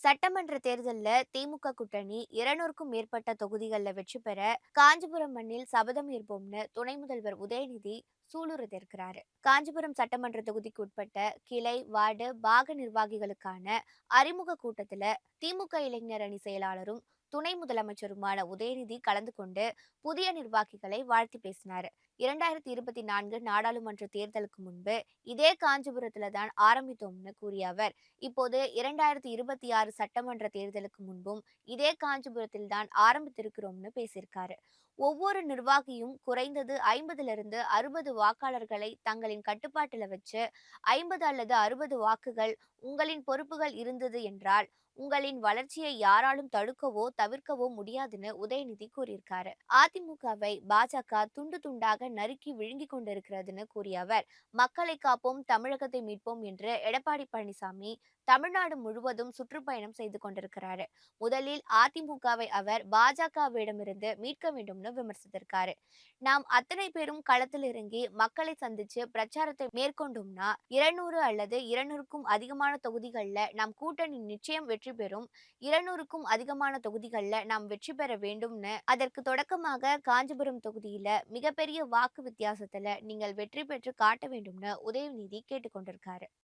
சட்டமன்ற தேர்தல்ல திமுக கூட்டணி 200க்கும் மேற்பட்ட தொகுதிகள்ல வெற்றி பெற காஞ்சிபுரம் மண்ணில் சபதம் ஏற்போம்னு துணை முதல்வர் உதயநிதி சூளுரைத்திருக்கிறாரு. காஞ்சிபுரம் சட்டமன்ற தொகுதிக்கு உட்பட்ட கிளை, வார்டு, பாக நிர்வாகிகளுக்கான அறிமுக கூட்டத்துல திமுக இளைஞர் அணி செயலாளரும் துணை முதலமைச்சருமான உதயநிதி கலந்து கொண்டு புதிய நிர்வாகிகளை வாழ்த்தி பேசினாரு. 2024 நாடாளுமன்ற தேர்தலுக்கு முன்பு இதே காஞ்சிபுரத்துல தான் ஆரம்பித்தோம்னு கூறிய அவர், இப்போது 2026 சட்டமன்ற தேர்தலுக்கு முன்பும் இதே காஞ்சிபுரத்தில் தான் ஆரம்பித்திருக்கிறோம்னு பேசியிருக்காரு. ஒவ்வொரு நிர்வாகியும் குறைந்தது 50லிருந்து 60 வாக்காளர்களை தங்களின் கட்டுப்பாட்டில் வச்சு 50 அல்லது 60 வாக்குகள் உங்களின் பொறுப்புகள் இருந்தது என்றால் உங்களின் வளர்ச்சியை யாராலும் தடுக்கவோ தவிர்க்கவோ முடியாதுன்னு உதயநிதி கூறியிருக்காரு. அதிமுகவை பாஜக துண்டு துண்டாக நறுக்கி விழுங்கிக் கொண்டிருக்கிறதுன்னு கூறிய அவர், மக்களை காப்போம் தமிழகத்தை மீட்போம் என்று எடப்பாடி பழனிசாமி தமிழ்நாடு முழுவதும் சுற்றுப்பயணம் செய்து கொண்டிருக்கிறாரு. முதலில் அதிமுகவை அவர் பாஜகவிடமிருந்து மீட்க வேண்டும்னு விமர்சித்திருக்காரு. நாம் அத்தனை பேரும் களத்தில் இறங்கி மக்களை சந்திச்சு பிரச்சாரத்தை மேற்கொண்டோம்னா 200 அல்லது 200க்கும் அதிகமான தொகுதிகளில் நாம் கூட்டணி நிச்சயம் வெற்றி பெறும். 200க்கும் அதிகமான தொகுதிகளில் நாம் வெற்றி பெற வேண்டும்னு, அதற்கு தொடக்கமாக காஞ்சிபுரம் தொகுதியில மிகப்பெரிய வாக்கு வித்தியாசத்துல நீங்கள் வெற்றி பெற்று காட்ட வேண்டும்னு உதயநிதி கேட்டுக்கொண்டிருக்காரு.